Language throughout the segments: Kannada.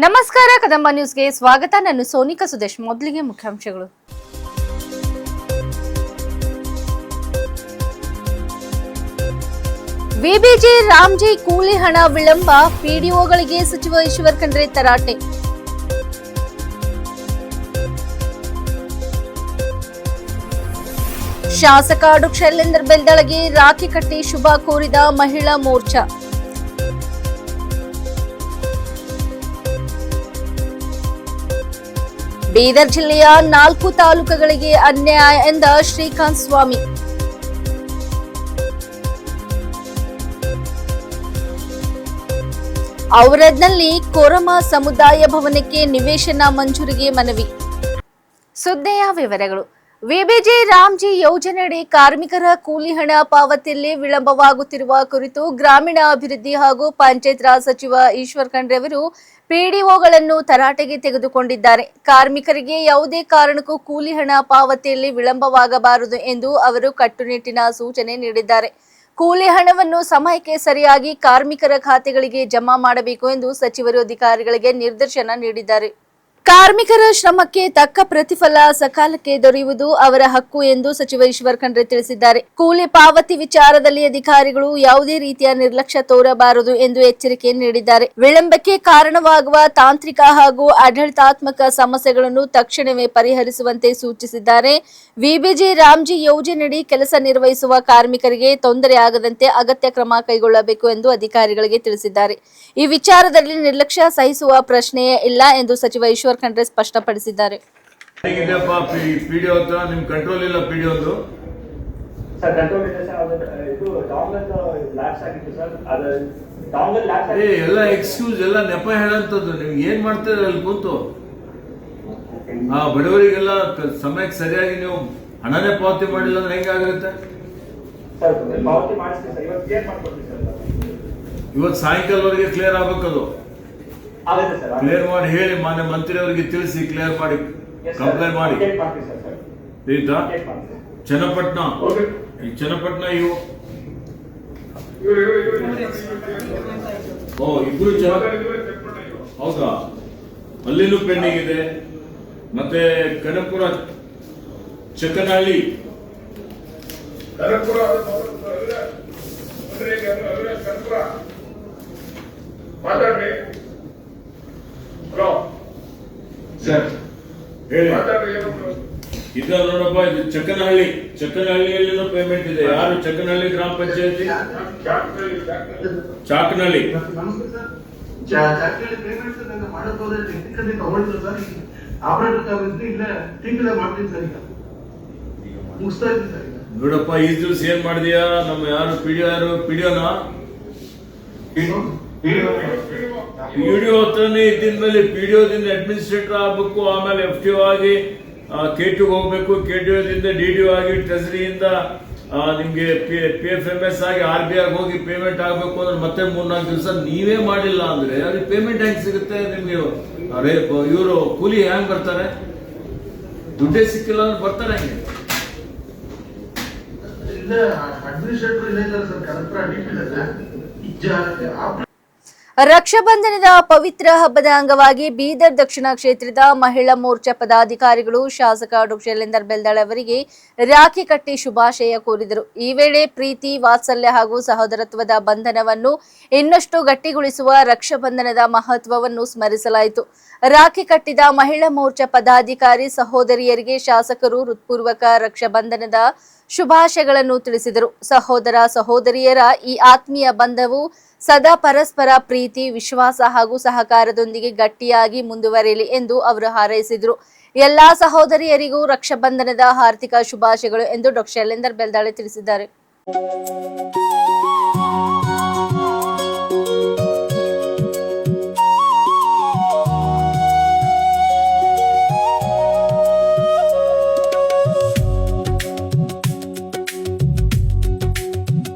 ನಮಸ್ಕಾರ ಕದಂಬ ನ್ಯೂಸ್ಗೆ ಸ್ವಾಗತ. ನಾನು ಸೋನಿಕಾ ಸುದೇಶ್. ಮೊದಲಿಗೆ ಮುಖ್ಯಾಂಶಗಳು. ವಿಬಿಜಿ ರಾಮ್ಜಿ ಕೂಲಿ ಹಣ ವಿಳಂಬ, ಪಿಡಿಒಗಳಿಗೆ ಸಚಿವ ಈಶ್ವರ್ ಖಂಡ್ರೆ ತರಾಟೆ. ಶಾಸಕ ಡಾ ಶೈಲೇಂದ್ರ ಬೆಲ್ದಳಗೆ ರಾಖಿ ಕಟ್ಟಿ ಶುಭ ಕೋರಿದ ಮಹಿಳಾ ಮೋರ್ಚಾ. ಬೀದರ್ ಜಿಲ್ಲೆಯ 4 ತಾಲೂಕುಗಳಿಗೆ ಅನ್ಯಾಯ ಎಂದ ಶ್ರೀಕಾಂತ್ ಸ್ವಾಮಿ. ಔರಾದ್ನಲ್ಲಿ ಕೊರಮ ಸಮುದಾಯ ಭವನಕ್ಕೆ ನಿವೇಶನ ಮಂಜೂರಿಗೆ ಮನವಿ. ಸುದ್ದಿಯ ವಿವರಗಳು. ವಿಬಿಜಿ ರಾಮ್ಜಿ ಯೋಜನೆಯಡಿ ಕಾರ್ಮಿಕರ ಕೂಲಿ ಹಣ ಪಾವತಿಯಲ್ಲಿ ವಿಳಂಬವಾಗುತ್ತಿರುವ ಕುರಿತು ಗ್ರಾಮೀಣಾಭಿವೃದ್ಧಿ ಹಾಗೂ ಪಂಚಾಯತ್ ರಾಜ್ ಸಚಿವ ಈಶ್ವರ್ ಖಂಡ್ರೆ ಅವರು ಪಿಡಿಒಗಳನ್ನು ತರಾಟೆಗೆ ತೆಗೆದುಕೊಂಡಿದ್ದಾರೆ. ಕಾರ್ಮಿಕರಿಗೆ ಯಾವುದೇ ಕಾರಣಕ್ಕೂ ಕೂಲಿ ಹಣ ಪಾವತಿಯಲ್ಲಿ ವಿಳಂಬವಾಗಬಾರದು ಎಂದು ಅವರು ಕಟ್ಟುನಿಟ್ಟಿನ ಸೂಚನೆ ನೀಡಿದ್ದಾರೆ. ಕೂಲಿ ಹಣವನ್ನು ಸಮಯಕ್ಕೆ ಸರಿಯಾಗಿ ಕಾರ್ಮಿಕರ ಖಾತೆಗಳಿಗೆ ಜಮಾ ಮಾಡಬೇಕು ಎಂದು ಸಚಿವರು ಅಧಿಕಾರಿಗಳಿಗೆ ನಿರ್ದೇಶನ ನೀಡಿದ್ದಾರೆ. ಕಾರ್ಮಿಕರ ಶ್ರಮಕ್ಕೆ ತಕ್ಕ ಪ್ರತಿಫಲ ಸಕಾಲಕ್ಕೆ ದೊರೆಯುವುದು ಅವರ ಹಕ್ಕು ಎಂದು ಸಚಿವ ಈಶ್ವರ್ ಖಂಡ್ರೆ ತಿಳಿಸಿದ್ದಾರೆ. ಕೂಲಿ ಪಾವತಿ ವಿಚಾರದಲ್ಲಿ ಅಧಿಕಾರಿಗಳು ಯಾವುದೇ ರೀತಿಯ ನಿರ್ಲಕ್ಷ್ಯ ತೋರಬಾರದು ಎಂದು ಎಚ್ಚರಿಕೆ ನೀಡಿದ್ದಾರೆ. ವಿಳಂಬಕ್ಕೆ ಕಾರಣವಾಗುವ ತಾಂತ್ರಿಕ ಹಾಗೂ ಆಡಳಿತಾತ್ಮಕ ಸಮಸ್ಯೆಗಳನ್ನು ತಕ್ಷಣವೇ ಪರಿಹರಿಸುವಂತೆ ಸೂಚಿಸಿದ್ದಾರೆ. ವಿಬಿಜಿ ರಾಮ್ಜಿ ಯೋಜನೆಯಡಿ ಕೆಲಸ ನಿರ್ವಹಿಸುವ ಕಾರ್ಮಿಕರಿಗೆ ತೊಂದರೆ ಆಗದಂತೆ ಅಗತ್ಯ ಕ್ರಮ ಕೈಗೊಳ್ಳಬೇಕು ಎಂದು ಅಧಿಕಾರಿಗಳಿಗೆ ತಿಳಿಸಿದ್ದಾರೆ. ಈ ವಿಚಾರದಲ್ಲಿ ನಿರ್ಲಕ್ಷ್ಯ ಸಹಿಸುವ ಪ್ರಶ್ನೆಯೇ ಇಲ್ಲ ಎಂದು ಸಚಿವ ಈಶ್ವರ್ ಖಂಡ್ರೆ ಸ್ಪಷ್ಟಪಡಿಸಿದ್ದಾರೆ. ಎಲ್ಲ ಎಕ್ಸ್ಕ್ಯೂಸ್ ಎಲ್ಲ ನೆಪ ಹೇಳಂತದ್ದು. ನೀವು ಏನ್ ಮಾಡ್ತೀರ ಅಲ್ಲಿ ಕೂತು? ಬಡವರಿಗೆಲ್ಲ ಸಮಯಕ್ಕೆ ಸರಿಯಾಗಿ ನೀವು ಹಣನೇ ಪಾವತಿ ಮಾಡಿಲ್ಲ ಅಂದ್ರೆ ಹೆಂಗಾಗುತ್ತೆ? ಇವತ್ತು ಸಾಯಂಕಾಲವರೆಗೆ ಕ್ಲಿಯರ್ ಆಗ್ಬೇಕದು. ಕ್ಲಿಯರ್ ಮಾಡಿ ಹೇಳಿ, ಮಾನ್ಯ ಮಂತ್ರಿ ಅವರಿಗೆ ತಿಳಿಸಿ ಕ್ಲಿಯರ್ ಮಾಡಿ, ಕಂಪ್ಲೇಂಟ್ ಮಾಡಿ. ಆಯ್ತಾ? ಚನ್ನಪಟ್ಟಣ ಇವು ಇಬ್ರು ಹೌದಾ? ಅಲ್ಲಿನೂ ಪೆಂಡಿಂಗ್ ಇದೆ. ಮತ್ತೆ ಕನಕಪುರ ಚಕ್ಕನಹಳ್ಳಿ ಈಗ ನೋಡಪ್ಪ, ಇದು ಚಕ್ಕನಹಳ್ಳಿಯಲ್ಲಿನೂ ಪೇಮೆಂಟ್ ಇದೆ. ಯಾರು? ಚಕ್ಕನಹಳ್ಳಿ ಗ್ರಾಮ ಪಂಚಾಯತಿ, ಚಾಕನಹಳ್ಳಿ. ನೋಡಪ್ಪ, ಈ ದಿವಸ ಏನ್ ಮಾಡಿದ್ಯಾ? ನಮ್ಮ ಯಾರು ಪಿಡಿಒನ ಪಿಡಿಒ ಹತ್ರನೇ ಇದ್ದಿದ ಮೇಲೆ ಪಿಡಿಒದಿಂದ ಅಡ್ಮಿನಿಸ್ಟ್ರೇಟರ್ ಆಗ್ಬೇಕು, ಆಮೇಲೆ FTO ಆಗಿ KTO ಹೋಗ್ಬೇಕು, KTO ದಿಂದ DDO ಆಗಿ ಟ್ರೆಸರಿಯಿಂದ ನಿಮ್ಗೆ PFMS ಆಗಿ RBI ಹೋಗಿ ಪೇಮೆಂಟ್ ಆಗ್ಬೇಕು ಅಂದ್ರೆ ಮತ್ತೆ 3-4 ದಿವಸ ನೀವೇ ಮಾಡಿಲ್ಲ ಅಂದ್ರೆ ಅವ್ರಿಗೆ ಪೇಮೆಂಟ್ ಹೆಂಗ್ ಸಿಗುತ್ತೆ? ನಿಮ್ಗೆ ಇವರು ಕೂಲಿ ಹೆಂಗ್ ಬರ್ತಾರೆ? ದುಡ್ಡೇ ಸಿಕ್ಕಿಲ್ಲ ಅಂದ್ರೆ ಬರ್ತಾರೆ ಹೆಂಗೆ? ರಕ್ಷಾಬಂಧನದ ಪವಿತ್ರ ಹಬ್ಬದ ಅಂಗವಾಗಿ ಬೀದರ್ ದಕ್ಷಿಣ ಕ್ಷೇತ್ರದ ಮಹಿಳಾ ಮೋರ್ಚಾ ಪದಾಧಿಕಾರಿಗಳು ಶಾಸಕ ಡಾ ಶೈಲೇಂದ್ರ ಬೆಲ್ದಾಳ್ ಅವರಿಗೆ ರಾಖಿ ಕಟ್ಟಿ ಶುಭಾಶಯ ಕೋರಿದರು. ಈ ವೇಳೆ ಪ್ರೀತಿ, ವಾತ್ಸಲ್ಯ ಹಾಗೂ ಸಹೋದರತ್ವದ ಬಂಧನವನ್ನು ಇನ್ನಷ್ಟು ಗಟ್ಟಿಗೊಳಿಸುವ ರಕ್ಷಾಬಂಧನದ ಮಹತ್ವವನ್ನು ಸ್ಮರಿಸಲಾಯಿತು. ರಾಖಿ ಕಟ್ಟಿದ ಮಹಿಳಾ ಮೋರ್ಚಾ ಪದಾಧಿಕಾರಿ ಸಹೋದರಿಯರಿಗೆ ಶಾಸಕರು ಹೃತ್ಪೂರ್ವಕ ರಕ್ಷಾಬಂಧನದ ಶುಭಾಶಯಗಳನ್ನು ತಿಳಿಸಿದರು. ಸಹೋದರ ಸಹೋದರಿಯರ ಈ ಆತ್ಮೀಯ ಬಂಧವು ಸದಾ ಪರಸ್ಪರ ಪ್ರೀತಿ, ವಿಶ್ವಾಸ ಹಾಗೂ ಸಹಕಾರದೊಂದಿಗೆ ಗಟ್ಟಿಯಾಗಿ ಮುಂದುವರಿಯಲಿ ಎಂದು ಅವರು ಹಾರೈಸಿದರು. ಎಲ್ಲಾ ಸಹೋದರಿಯರಿಗೂ ರಕ್ಷಾಬಂಧನದ ಹಾರ್ದಿಕ ಶುಭಾಶಯಗಳು ಎಂದು ಡಾ ಶೈಲೇಂದ್ರ ಬೆಲ್ದಾಳೆ ತಿಳಿಸಿದ್ದಾರೆ.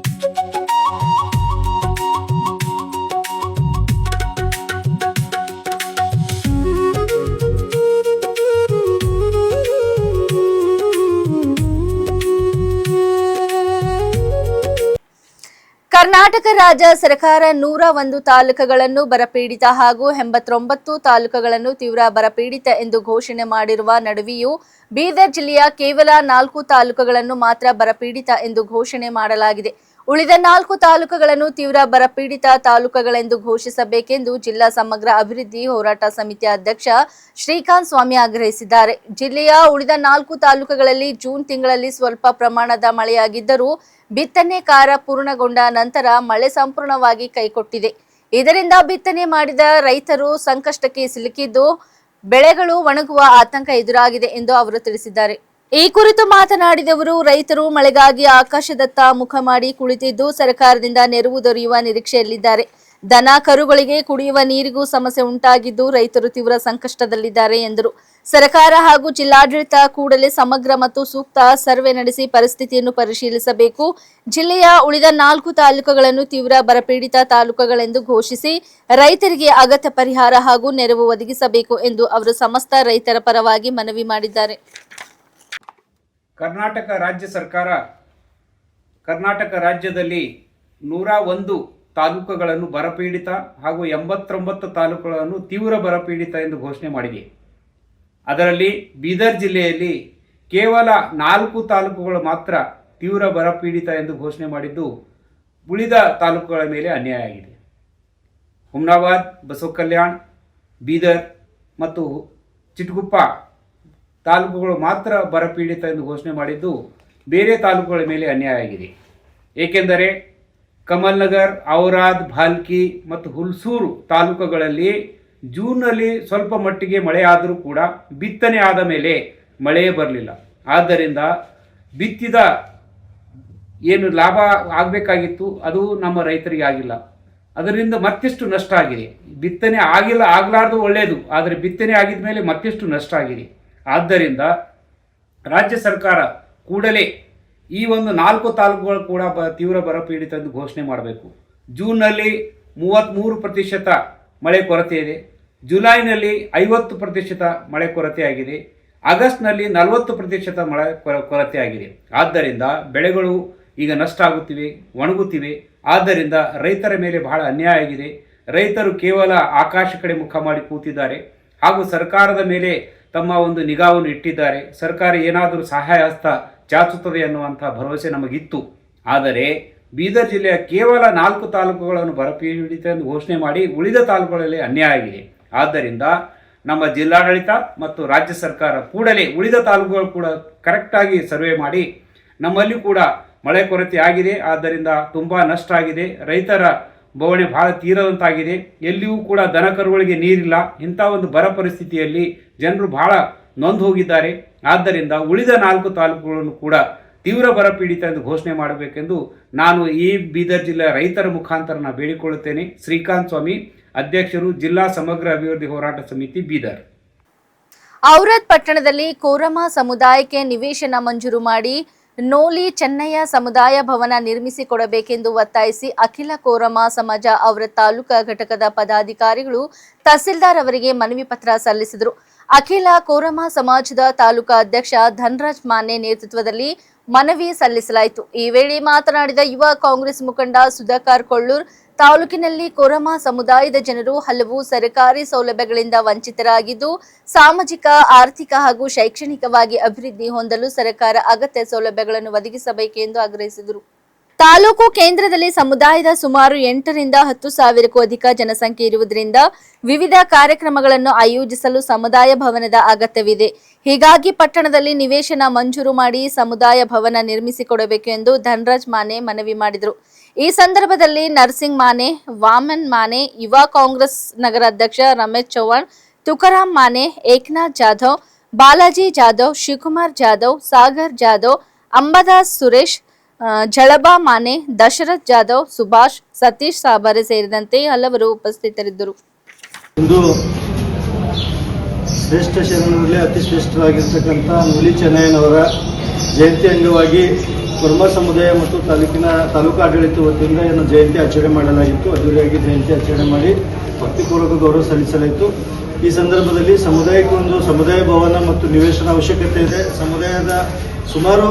ಕರ್ನಾಟಕ ರಾಜ್ಯ ಸರ್ಕಾರ 101 ತಾಲೂಕುಗಳನ್ನು ಬರಪೀಡಿತ ಹಾಗೂ 89 ತಾಲೂಕುಗಳನ್ನು ತೀವ್ರ ಬರಪೀಡಿತ ಎಂದು ಘೋಷಣೆ ಮಾಡಿರುವ ನಡುವೆಯೂ ಬೀದರ್ ಜಿಲ್ಲೆಯ ಕೇವಲ 4 ತಾಲೂಕುಗಳನ್ನು ಮಾತ್ರ ಬರಪೀಡಿತ ಎಂದು ಘೋಷಣೆ ಮಾಡಲಾಗಿದೆ. ಉಳಿದ 4 ತಾಲೂಕುಗಳನ್ನು ತೀವ್ರ ಬರಪೀಡಿತ ತಾಲೂಕುಗಳೆಂದು ಘೋಷಿಸಬೇಕೆಂದು ಜಿಲ್ಲಾ ಸಮಗ್ರ ಅಭಿವೃದ್ಧಿ ಹೋರಾಟ ಸಮಿತಿಯ ಅಧ್ಯಕ್ಷ ಶ್ರೀಕಾಂತ್ ಸ್ವಾಮಿ ಆಗ್ರಹಿಸಿದ್ದಾರೆ. ಜಿಲ್ಲೆಯ ಉಳಿದ 4 ತಾಲೂಕುಗಳಲ್ಲಿ ಜೂನ್ ತಿಂಗಳಲ್ಲಿ ಸ್ವಲ್ಪ ಪ್ರಮಾಣದ ಮಳೆಯಾಗಿದ್ದರೂ ಬಿತ್ತನೆ ಕಾರ್ಯ ಪೂರ್ಣಗೊಂಡ ನಂತರ ಮಳೆ ಸಂಪೂರ್ಣವಾಗಿ ಕೈಕೊಟ್ಟಿದೆ. ಇದರಿಂದ ಬಿತ್ತನೆ ಮಾಡಿದ ರೈತರು ಸಂಕಷ್ಟಕ್ಕೆ ಸಿಲುಕಿದ್ದು ಬೆಳೆಗಳು ಒಣಗುವ ಆತಂಕ ಎದುರಾಗಿದೆ ಎಂದು ಅವರು ತಿಳಿಸಿದ್ದಾರೆ. ಈ ಕುರಿತು ಮಾತನಾಡಿದವರು, ರೈತರು ಮಳೆಗಾಗಿ ಆಕಾಶದತ್ತ ಮುಖ ಮಾಡಿ ಕುಳಿತಿದ್ದು ಸರ್ಕಾರದಿಂದ ನೆರವು ದೊರೆಯುವ ನಿರೀಕ್ಷೆಯಲ್ಲಿದ್ದಾರೆ. ದನ ಕರುಗಳಿಗೆ ಕುಡಿಯುವ ನೀರಿಗೂ ಸಮಸ್ಯೆ ಉಂಟಾಗಿದ್ದು ರೈತರು ತೀವ್ರ ಸಂಕಷ್ಟದಲ್ಲಿದ್ದಾರೆ ಎಂದರು. ಸರ್ಕಾರ ಹಾಗೂ ಜಿಲ್ಲಾಡಳಿತ ಕೂಡಲೇ ಸಮಗ್ರ ಮತ್ತು ಸೂಕ್ತ ಸರ್ವೆ ನಡೆಸಿ ಪರಿಸ್ಥಿತಿಯನ್ನು ಪರಿಶೀಲಿಸಬೇಕು. ಜಿಲ್ಲೆಯ ಉಳಿದ 4 ತಾಲೂಕುಗಳನ್ನು ತೀವ್ರ ಬರಪೀಡಿತ ತಾಲೂಕುಗಳೆಂದು ಘೋಷಿಸಿ ರೈತರಿಗೆ ಅಗತ್ಯ ಪರಿಹಾರ ಹಾಗೂ ನೆರವು ಒದಗಿಸಬೇಕು ಎಂದು ಅವರು ಸಮಸ್ತ ರೈತರ ಪರವಾಗಿ ಮನವಿ ಮಾಡಿದ್ದಾರೆ. ಕರ್ನಾಟಕ ರಾಜ್ಯ ಸರ್ಕಾರ ಕರ್ನಾಟಕ ರಾಜ್ಯದಲ್ಲಿ 101 ತಾಲೂಕುಗಳನ್ನು ಬರಪೀಡಿತ ಹಾಗೂ 89 ತಾಲೂಕುಗಳನ್ನು ತೀವ್ರ ಬರಪೀಡಿತ ಎಂದು ಘೋಷಣೆ ಮಾಡಿದೆ. ಅದರಲ್ಲಿ ಬೀದರ್ ಜಿಲ್ಲೆಯಲ್ಲಿ ಕೇವಲ 4 ತಾಲೂಕುಗಳು ಮಾತ್ರ ತೀವ್ರ ಬರಪೀಡಿತ ಎಂದು ಘೋಷಣೆ ಮಾಡಿದ್ದು ಉಳಿದ ತಾಲೂಕುಗಳ ಮೇಲೆ ಅನ್ಯಾಯ ಆಗಿದೆ. ಹುಮ್ನಾಬಾದ್, ಬಸವಕಲ್ಯಾಣ್, ಬೀದರ್ ಮತ್ತು ಚಿಟಗುಪ್ಪ ತಾಲೂಕುಗಳು ಮಾತ್ರ ಬರಪೀಡಿತ ಎಂದು ಘೋಷಣೆ ಮಾಡಿದ್ದು ಬೇರೆ ತಾಲೂಕುಗಳ ಮೇಲೆ ಅನ್ಯಾಯ ಆಗಿದೆ. ಏಕೆಂದರೆ ಕಮಲ್ ನಗರ್, ಔರಾದ್, ಭಾಲ್ಕಿ ಮತ್ತು ಹುಲ್ಸೂರು ತಾಲೂಕುಗಳಲ್ಲಿ ಜೂನ್ನಲ್ಲಿ ಸ್ವಲ್ಪ ಮಟ್ಟಿಗೆ ಮಳೆ ಆದರೂ ಕೂಡ ಬಿತ್ತನೆ ಆದ ಮೇಲೆ ಮಳೆಯೇ ಬರಲಿಲ್ಲ. ಆದ್ದರಿಂದ ಬಿತ್ತಿದ ಏನು ಲಾಭ ಆಗಬೇಕಾಗಿತ್ತು ಅದು ನಮ್ಮ ರೈತರಿಗೆ ಆಗಿಲ್ಲ. ಅದರಿಂದ ಮತ್ತಿಷ್ಟು ನಷ್ಟ ಆಗಿದೆ. ಬಿತ್ತನೆ ಆಗಲಾರ್ದು ಒಳ್ಳೆಯದು, ಆದರೆ ಬಿತ್ತನೆ ಆಗಿದ ಮೇಲೆ ಮತ್ತಿಷ್ಟು ನಷ್ಟ ಆಗಿದೆ. ಆದ್ದರಿಂದ ರಾಜ್ಯ ಸರ್ಕಾರ ಕೂಡಲೇ ಈ ಒಂದು 4 ತಾಲೂಕುಗಳು ಕೂಡ ತೀವ್ರ ಬರಪೀಡಿತ ಎಂದು ಘೋಷಣೆ ಮಾಡಬೇಕು. ಜೂನ್ನಲ್ಲಿ 33% ಮಳೆ ಕೊರತೆ ಇದೆ. ಜುಲೈನಲ್ಲಿ 50% ಮಳೆ ಕೊರತೆ ಆಗಿದೆ. ಆಗಸ್ಟ್ನಲ್ಲಿ 40% ಮಳೆ ಕೊರತೆ ಆಗಿದೆ. ಆದ್ದರಿಂದ ಬೆಳೆಗಳು ಈಗ ನಷ್ಟ ಆಗುತ್ತಿವೆ, ಒಣಗುತ್ತಿವೆ. ಆದ್ದರಿಂದ ರೈತರ ಮೇಲೆ ಬಹಳ ಅನ್ಯಾಯ ಆಗಿದೆ. ರೈತರು ಕೇವಲ ಆಕಾಶ ಕಡೆ ಮುಖ ಮಾಡಿ ಕೂತಿದ್ದಾರೆ ಹಾಗೂ ಸರ್ಕಾರದ ಮೇಲೆ ತಮ್ಮ ಒಂದು ನಿಗಾವನ್ನು ಇಟ್ಟಿದ್ದಾರೆ. ಸರ್ಕಾರ ಏನಾದರೂ ಸಹಾಯ ಹಸ್ತ ಚಾಚುತ್ತದೆ ಅನ್ನುವಂಥ ಭರವಸೆ ನಮಗಿತ್ತು. ಆದರೆ ಬೀದರ್ ಜಿಲ್ಲೆಯ ಕೇವಲ 4 ತಾಲೂಕುಗಳನ್ನು ಬರಪೀಡಿತ ಎಂದು ಘೋಷಣೆ ಮಾಡಿ ಉಳಿದ ತಾಲೂಕುಗಳಲ್ಲಿ ಅನ್ಯಾಯ ಆಗಿದೆ. ಆದ್ದರಿಂದ ನಮ್ಮ ಜಿಲ್ಲಾಡಳಿತ ಮತ್ತು ರಾಜ್ಯ ಸರ್ಕಾರ ಕೂಡಲೇ ಉಳಿದ ತಾಲೂಕುಗಳು ಕೂಡ ಕರೆಕ್ಟಾಗಿ ಸರ್ವೆ ಮಾಡಿ, ನಮ್ಮಲ್ಲಿ ಕೂಡ ಮಳೆ ಕೊರತೆ ಆಗಿದೆ, ಆದ್ದರಿಂದ ತುಂಬ ನಷ್ಟ ಆಗಿದೆ, ರೈತರ ಬವಣೆ ಬಹಳ ತೀರದಂತಾಗಿದೆ, ಎಲ್ಲಿಯೂ ಕೂಡ ದನ ಕರುಗಳಿಗೆ ನೀರಿಲ್ಲ, ಇಂಥ ಒಂದು ಬರ ಪರಿಸ್ಥಿತಿಯಲ್ಲಿ ಜನರು ಬಹಳ ನೊಂದು ಹೋಗಿದ್ದಾರೆ. ಆದ್ದರಿಂದ ಉಳಿದ 4 ತಾಲೂಕುಗಳನ್ನು ಕೂಡ ತೀವ್ರ ಬರಪೀಡಿತ ಎಂದು ಘೋಷಣೆ ಮಾಡಬೇಕೆಂದು ನಾನು ಈ ಬೀದರ್ ಜಿಲ್ಲೆಯ ರೈತರ ಮುಖಾಂತರ ಬೇಡಿಕೊಳ್ಳುತ್ತೇನೆ. ಶ್ರೀಕಾಂತ್ ಸ್ವಾಮಿ, ಅಧ್ಯಕ್ಷರು, ಜಿಲ್ಲಾ ಸಮಗ್ರ ಅಭಿವೃದ್ಧಿ ಹೋರಾಟ ಸಮಿತಿ, ಬೀದರ್. ಔರಾದ್ ಪಟ್ಟಣದಲ್ಲಿ ಕೋರಮ ಸಮುದಾಯಕ್ಕೆ ನಿವೇಶನ ಮಂಜೂರು ಮಾಡಿ ನೋಲಿ ಚೆನ್ನಯ್ಯ ಸಮುದಾಯ ಭವನ ನಿರ್ಮಿಸಿಕೊಡಬೇಕೆಂದು ಒತ್ತಾಯಿಸಿ ಅಖಿಲ ಕೋರಮ ಸಮಾಜ ಔರಾದ್ ತಾಲೂಕಾ ಘಟಕದ ಪದಾಧಿಕಾರಿಗಳು ತಹಸೀಲ್ದಾರ್ ಅವರಿಗೆ ಮನವಿ ಪತ್ರ ಸಲ್ಲಿಸಿದರು. ಅಖಿಲ ಕೋರಮ ಸಮಾಜದ ತಾಲೂಕಾ ಅಧ್ಯಕ್ಷ ಧನರಾಜ್ ಮಾನೆ ನೇತೃತ್ವದಲ್ಲಿ ಮನವಿ ಸಲ್ಲಿಸಲಾಯಿತು. ಈ ವೇಳೆ ಮಾತನಾಡಿದ ಯುವ ಕಾಂಗ್ರೆಸ್ ಮುಖಂಡ ಸುಧಾಕರ್ ಕೊಳ್ಳೂರ್, ತಾಲೂಕಿನಲ್ಲಿ ಕೋರಮ ಸಮುದಾಯದ ಜನರು ಹಲವು ಸರ್ಕಾರಿ ಸೌಲಭ್ಯಗಳಿಂದ ವಂಚಿತರಾಗಿದ್ದು ಸಾಮಾಜಿಕ, ಆರ್ಥಿಕ ಹಾಗೂ ಶೈಕ್ಷಣಿಕವಾಗಿ ಅಭಿವೃದ್ಧಿ ಹೊಂದಲು ಸರ್ಕಾರ ಅಗತ್ಯ ಸೌಲಭ್ಯಗಳನ್ನು ಒದಗಿಸಬೇಕೆಂದು ಆಗ್ರಹಿಸಿದರು. ತಾಲೂಕು ಕೇಂದ್ರದಲ್ಲಿ ಸಮುದಾಯದ ಸುಮಾರು 8 ರಿಂದ 10 ಸಾವಿರಕ್ಕೂ ಅಧಿಕ ಜನಸಂಖ್ಯೆ ಇರುವುದರಿಂದ ವಿವಿಧ ಕಾರ್ಯಕ್ರಮಗಳನ್ನು ಆಯೋಜಿಸಲು ಸಮುದಾಯ ಭವನದ ಅಗತ್ಯವಿದೆ. ಹೀಗಾಗಿ ಪಟ್ಟಣದಲ್ಲಿ ನಿವೇಶನ ಮಂಜೂರು ಮಾಡಿ ಸಮುದಾಯ ಭವನ ನಿರ್ಮಿಸಿಕೊಡಬೇಕು ಎಂದು ಧನರಾಜ್ ಮಾನೆ ಮನವಿ ಮಾಡಿದರು. ಈ ಸಂದರ್ಭದಲ್ಲಿ ನರ್ಸಿಂಗ್ ಮಾನೆ, ವಾಮನ್ ಮಾನೆ, ಯುವ ಕಾಂಗ್ರೆಸ್ ನಗರ ಅಧ್ಯಕ್ಷ ರಮೇಶ್ ಚೌಹಾಣ್, ತುಕಾರಾಮ್ ಮಾನೆ, ಏಕನಾಥ್ ಜಾಧವ್, ಬಾಲಾಜಿ ಜಾಧವ್, ಶಿವಕುಮಾರ್ ಜಾಧವ್, ಸಾಗರ್ ಜಾಧವ್, ಅಂಬಾದಾಸ್ ಸುರೇಶ್, ಜಳಬಾ ಮಾನೆ, ದಶರಥ್ ಜಾಧವ್, ಸುಭಾಷ್, ಸತೀಶ್ ಸಾಬರೆ ಸೇರಿದಂತೆ ಹಲವರು ಉಪಸ್ಥಿತರಿದ್ದರು. ಇಂದು ಶ್ರೇಷ್ಠ ಶರಣರಲ್ಲಿ ಅತಿ ಶ್ರೇಷ್ಠರಾಗಿರ್ತಕ್ಕಂಥ ನೋಲಿ ಚೆನ್ನಯ್ಯನವರ ಜಯಂತಿ ಅಂಗವಾಗಿ ಕೋರಮ ಸಮುದಾಯ ಮತ್ತು ತಾಲೂಕು ಆಡಳಿತ ವತಿಯಿಂದ ಏನು ಜಯಂತಿ ಆಚರಣೆ ಮಾಡಲಾಗಿತ್ತು. ಅದ್ದೂರಿಯಾಗಿ ಜಯಂತಿ ಆಚರಣೆ ಮಾಡಿ ಭಕ್ತಿಪೂರ್ವಕ ಗೌರವ ಸಲ್ಲಿಸಲಾಯಿತು. ಈ ಸಂದರ್ಭದಲ್ಲಿ ಸಮುದಾಯಕ್ಕೆ ಒಂದು ಸಮುದಾಯ ಭವನ ಮತ್ತು ನಿವೇಶನ ಅವಶ್ಯಕತೆ ಇದೆ. ಸಮುದಾಯದ ಸುಮಾರು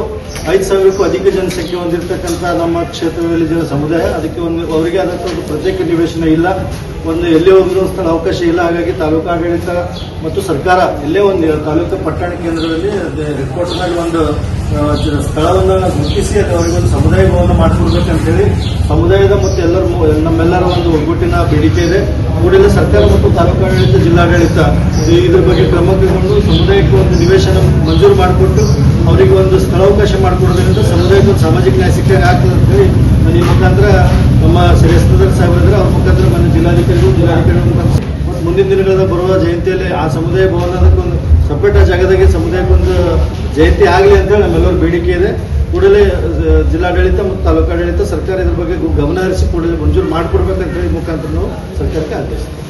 5,000ಕ್ಕೂ ಅಧಿಕ ಜನಸಂಖ್ಯೆ ಹೊಂದಿರತಕ್ಕಂಥ ನಮ್ಮ ಕ್ಷೇತ್ರದಲ್ಲಿ ಸಮುದಾಯ, ಅದಕ್ಕೆ ಅವರಿಗೆ ಆದಂಥ ಒಂದು ಪ್ರತ್ಯೇಕ ನಿವೇಶನ ಇಲ್ಲ, ಎಲ್ಲೇ ಒಂದು ಸ್ಥಳ ಅವಕಾಶ ಇಲ್ಲ. ಹಾಗಾಗಿ ತಾಲೂಕಾಡಳಿತ ಮತ್ತು ಸರ್ಕಾರ ಎಲ್ಲೇ ಒಂದು ತಾಲೂಕು ಪಟ್ಟಣ ಕೇಂದ್ರದಲ್ಲಿ ಹೆಡ್ ಕ್ವಾರ್ಟರ್ನಲ್ಲಿ ಒಂದು ಸ್ಥಳವನ್ನು ಗುರುತಿಸಿ ಅವರಿಗೊಂದು ಸಮುದಾಯ ಭವನ ಮಾಡಿಕೊಡ್ಬೇಕಂತ ಹೇಳಿ ಸಮುದಾಯದ ಮತ್ತು ನಮ್ಮೆಲ್ಲರ ಒಂದು ಒಗ್ಗಟ್ಟಿನ ಬೇಡಿಕೆ ಇದೆ. ಕೂಡಲೇ ಸರ್ಕಾರ ಮತ್ತು ತಾಲೂಕಾಡಳಿತ, ಜಿಲ್ಲಾಡಳಿತ ಇದ್ರ ಬಗ್ಗೆ ಕ್ರಮ ಕೈಗೊಂಡು ಸಮುದಾಯಕ್ಕೆ ಒಂದು ನಿವೇಶನ ಮಂಜೂರು ಮಾಡಿಕೊಟ್ಟು ಅವರಿಗೆ ಒಂದು ಸ್ಥಳಾವಕಾಶ ಮಾಡಿಕೊಡೋದ್ರಿಂದ ಸಮುದಾಯಕ್ಕೆ ಒಂದು ಸಾಮಾಜಿಕ ನ್ಯಾಯ ಸಿಕ್ಕಾಗ ಆಗ್ತದೆ ಅಂತ ಹೇಳಿ ಈ ಮುಖಾಂತರ ನಮ್ಮ ಶ್ರೇಷ್ಠರ ಸಾಹೇಬರಿದ್ರೆ ಅವ್ರ ಮುಖಾಂತರ ಮನೆ ಜಿಲ್ಲಾಧಿಕಾರಿಗಳು ಮುಖಾಂತರ ಮುಂದಿನ ದಿನಗಳ ಬರುವ ಜಯಂತಿಯಲ್ಲಿ ಆ ಸಮುದಾಯ ಭವನದಕ್ಕೊಂದು ಸಪರೇಟ್ ಜಾಗದಾಗೆ ಸಮುದಾಯಕ್ಕೊಂದು ಜಯಂತಿ ಆಗಲಿ ಅಂತೇಳಿ ನಮ್ಮೆಲ್ಲರ ಬೇಡಿಕೆ ಇದೆ. ಕೂಡಲೇ ಜಿಲ್ಲಾಡಳಿತ ಮತ್ತು ತಾಲೂಕಾಡಳಿತ ಸರ್ಕಾರ ಇದ್ರ ಬಗ್ಗೆ ಗಮನ ಹರಿಸಿ ಕೂಡಲೇ ಮಂಜೂರು ಮಾಡಿಕೊಡ್ಬೇಕಂತ ಹೇಳಿ ಮುಖಾಂತರ ನಾವು ಸರ್ಕಾರಕ್ಕೆ ಆದೇಶಿಸ್ತೀವಿ.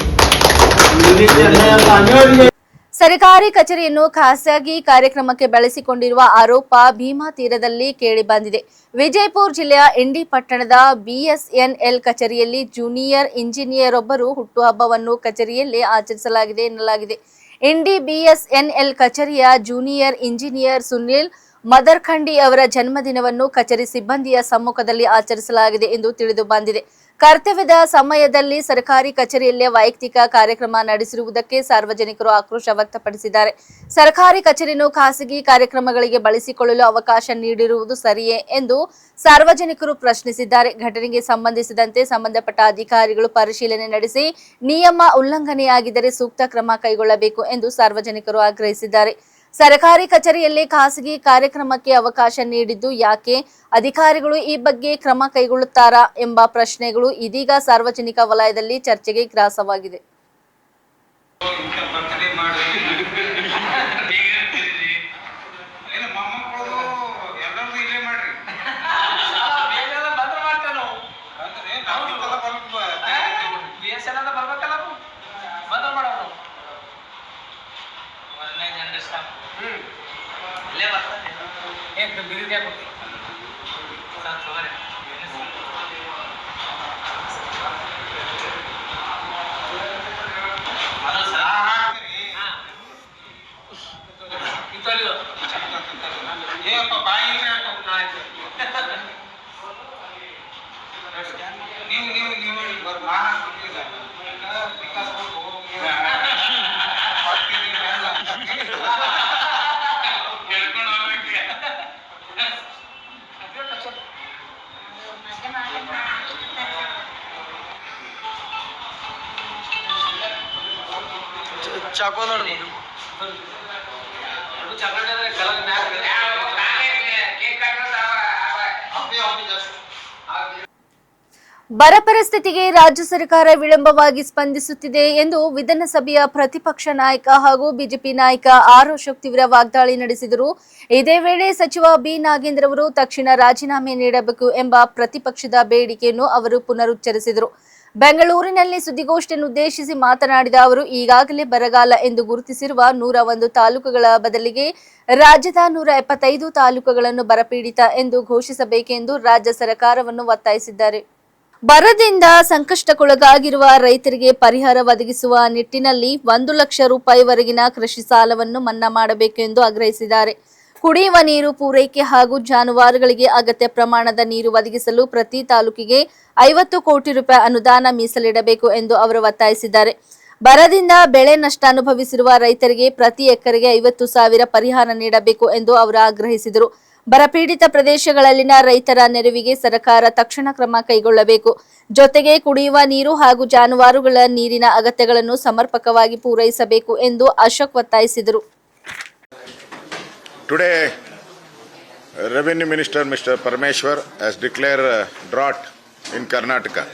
ಸರ್ಕಾರಿ ಕಚೇರಿಯನ್ನು ಖಾಸಗಿ ಕಾರ್ಯಕ್ರಮಕ್ಕೆ ಬಳಸಿಕೊಂಡಿರುವ ಆರೋಪ ಭೀಮಾ ತೀರದಲ್ಲಿ ಕೇಳಿಬಂದಿದೆ. ವಿಜಯಪುರ ಜಿಲ್ಲೆಯ ಇಂಡಿ ಪಟ್ಟಣದ ಬಿಎಸ್ಎನ್ಎಲ್ ಕಚೇರಿಯಲ್ಲಿ ಜೂನಿಯರ್ ಇಂಜಿನಿಯರ್ ಒಬ್ಬರು ಹುಟ್ಟುಹಬ್ಬವನ್ನು ಕಚೇರಿಯಲ್ಲಿ ಆಚರಿಸಲಾಗಿದೆ ಎನ್ನಲಾಗಿದೆ. ಇಂಡಿ ಬಿಎಸ್ಎನ್ಎಲ್ ಕಚೇರಿಯ ಜೂನಿಯರ್ ಇಂಜಿನಿಯರ್ ಸುನಿಲ್ ಮದರ್ಖಂಡಿ ಅವರ ಜನ್ಮದಿನವನ್ನು ಕಚೇರಿ ಸಿಬ್ಬಂದಿಯ ಸಮ್ಮುಖದಲ್ಲಿ ಆಚರಿಸಲಾಗಿದೆ ಎಂದು ತಿಳಿದು ಬಂದಿದೆ. ಕರ್ತವ್ಯದ ಸಮಯದಲ್ಲಿ ಸರ್ಕಾರಿ ಕಚೇರಿಯಲ್ಲೇ ವೈಯಕ್ತಿಕ ಕಾರ್ಯಕ್ರಮ ನಡೆಸಿರುವುದಕ್ಕೆ ಸಾರ್ವಜನಿಕರು ಆಕ್ರೋಶ ವ್ಯಕ್ತಪಡಿಸಿದ್ದಾರೆ. ಸರ್ಕಾರಿ ಕಚೇರಿಯನ್ನು ಖಾಸಗಿ ಕಾರ್ಯಕ್ರಮಗಳಿಗೆ ಬಳಸಿಕೊಳ್ಳಲು ಅವಕಾಶ ನೀಡಿರುವುದು ಸರಿಯೇ ಎಂದು ಸಾರ್ವಜನಿಕರು ಪ್ರಶ್ನಿಸಿದ್ದಾರೆ. ಘಟನೆಗೆ ಸಂಬಂಧಿಸಿದಂತೆ ಸಂಬಂಧಪಟ್ಟ ಅಧಿಕಾರಿಗಳು ಪರಿಶೀಲನೆ ನಡೆಸಿ ನಿಯಮ ಉಲ್ಲಂಘನೆಯಾಗಿದ್ದರೆ ಸೂಕ್ತ ಕ್ರಮ ಕೈಗೊಳ್ಳಬೇಕು ಎಂದು ಸಾರ್ವಜನಿಕರು ಆಗ್ರಹಿಸಿದ್ದಾರೆ. ಸರ್ಕಾರಿ ಕಚೇರಿಯಲ್ಲಿ ಖಾಸಗಿ ಕಾರ್ಯಕ್ರಮಕ್ಕೆ ಅವಕಾಶ ನೀಡಿದ್ದು ಯಾಕೆ? ಅಧಿಕಾರಿಗಳು ಈ ಬಗ್ಗೆ ಕ್ರಮ ಕೈಗೊಳ್ಳುತ್ತಾರಾ ಎಂಬ ಪ್ರಶ್ನೆಗಳು ಇದೀಗ ಸಾರ್ವಜನಿಕ ವಲಯದಲ್ಲಿ ಚರ್ಚೆಗೆ ಗ್ರಾಸವಾಗಿದೆ. ಬರ ಪರಿಸ್ಥಿತಿಗೆ ರಾಜ್ಯ ಸರ್ಕಾರ ವಿಳಂಬವಾಗಿ ಸ್ಪಂದಿಸುತ್ತಿದೆ ಎಂದು ವಿಧಾನಸಭೆಯ ಪ್ರತಿಪಕ್ಷ ನಾಯಕ ಹಾಗೂ ಬಿಜೆಪಿ ನಾಯಕ ಆರ್ ಅಶೋಕ್ ತೀವ್ರ ವಾಗ್ದಾಳಿ ನಡೆಸಿದರು. ಇದೇ ವೇಳೆ ಸಚಿವ ಬಿ ನಾಗೇಂದ್ರ ಅವರು ತಕ್ಷಣ ರಾಜೀನಾಮೆ ನೀಡಬೇಕು ಎಂಬ ಪ್ರತಿಪಕ್ಷದ ಬೇಡಿಕೆಯನ್ನು ಅವರು ಪುನರುಚ್ಚರಿಸಿದರು. ಬೆಂಗಳೂರಿನಲ್ಲಿ ಸುದ್ದಿಗೋಷ್ಠಿಯನ್ನುದ್ದೇಶಿಸಿ ಮಾತನಾಡಿದ ಅವರು, ಈಗಾಗಲೇ ಬರಗಾಲ ಎಂದು ಗುರುತಿಸಿರುವ 101 ತಾಲೂಕುಗಳ ಬದಲಿಗೆ ರಾಜ್ಯದ 175 ತಾಲೂಕುಗಳನ್ನು ಬರಪೀಡಿತ ಎಂದು ಘೋಷಿಸಬೇಕೆಂದು ರಾಜ್ಯ ಸರ್ಕಾರವನ್ನು ಒತ್ತಾಯಿಸಿದ್ದಾರೆ. ಬರದಿಂದ ಸಂಕಷ್ಟಕ್ಕೊಳಗಾಗಿರುವ ರೈತರಿಗೆ ಪರಿಹಾರ ಒದಗಿಸುವ ನಿಟ್ಟಿನಲ್ಲಿ 1 ಲಕ್ಷ ರೂಪಾಯಿವರೆಗಿನ ಕೃಷಿ ಸಾಲವನ್ನು ಮನ್ನಾ ಮಾಡಬೇಕು ಎಂದು ಆಗ್ರಹಿಸಿದ್ದಾರೆ. ಕುಡಿಯುವ ನೀರು ಪೂರೈಕೆ ಹಾಗೂ ಜಾನುವಾರುಗಳಿಗೆ ಅಗತ್ಯ ಪ್ರಮಾಣದ ನೀರು ಒದಗಿಸಲು ಪ್ರತಿ ತಾಲೂಕಿಗೆ 50 ಕೋಟಿ ರೂಪಾಯಿ ಅನುದಾನ ಮೀಸಲಿಡಬೇಕು ಎಂದು ಅವರು ಒತ್ತಾಯಿಸಿದ್ದಾರೆ. ಬರದಿಂದ ಬೆಳೆ ನಷ್ಟ ಅನುಭವಿಸಿರುವ ರೈತರಿಗೆ ಪ್ರತಿ ಎಕರೆಗೆ 50,000 ಪರಿಹಾರ ನೀಡಬೇಕು ಎಂದು ಅವರು ಆಗ್ರಹಿಸಿದರು. ಬರಪೀಡಿತ ಪ್ರದೇಶಗಳಲ್ಲಿನ ರೈತರ ನೆರವಿಗೆ ಸರ್ಕಾರ ತಕ್ಷಣ ಕ್ರಮ ಕೈಗೊಳ್ಳಬೇಕು. ಜೊತೆಗೆ ಕುಡಿಯುವ ನೀರು ಹಾಗೂ ಜಾನುವಾರುಗಳ ನೀರಿನ ಅಗತ್ಯಗಳನ್ನು ಸಮರ್ಪಕವಾಗಿ ಪೂರೈಸಬೇಕು ಎಂದು ಅಶೋಕ್ ಒತ್ತಾಯಿಸಿದರು. Today, Revenue Minister Mr. Parameshwar has declared a drought in Karnataka.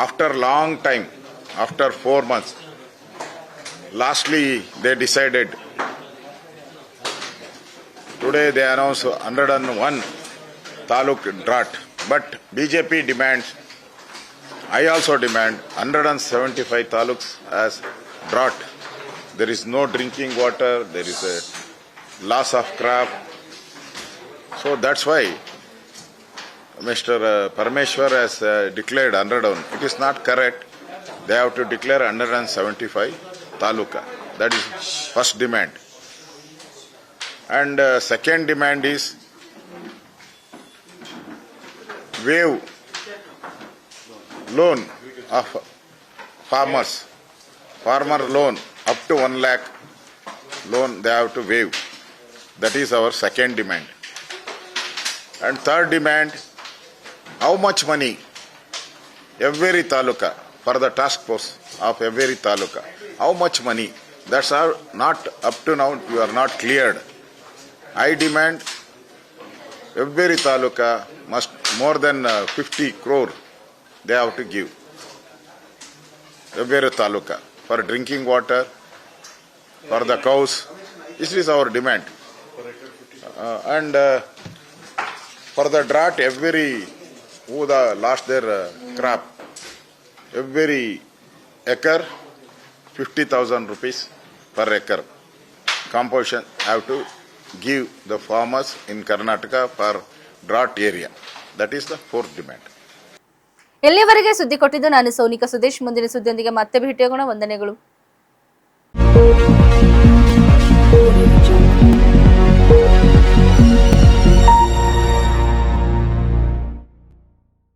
After long time, after 4 months, lastly they decided. Today they announced 101 taluk drought. But BJP demands, I also demand 175 taluks as drought. There is no drinking water, there is a loss of crop. So that's why Mr. Parameshwar has declared 101. It is not correct. They have to declare 175 taluka. That is first demand. And second demand is waive loan of farmers. Farmer loan up to 1 lakh loan they have to waive. That is our second demand. And third demand, how much money every taluka, for the task force of every taluka, how much money? That's all not up to now, you are not cleared. I demand every taluka must more than 50 crore they have to give. Every taluka for drinking water, for the cows. This is our demand. And for the drought, every who the lost their crop, every acre 50,000 rupees per acre composition have to give the farmers in Karnataka for drought area. That is the fourth demand. ಎಲ್ಲಿಯವರೆಗೆ ಸುದ್ದಿ ಕೊಟ್ಟಿದ್ದು ನಾನು ಸೋನಿಕಾ ಸುದೇಶ್. ಮುಂದಿನ ಸುದ್ದಿಯೊಂದಿಗೆ ಮತ್ತೆ ಭೇಟಿಯಾಗೋಣ. ವಂದನೆಗಳು.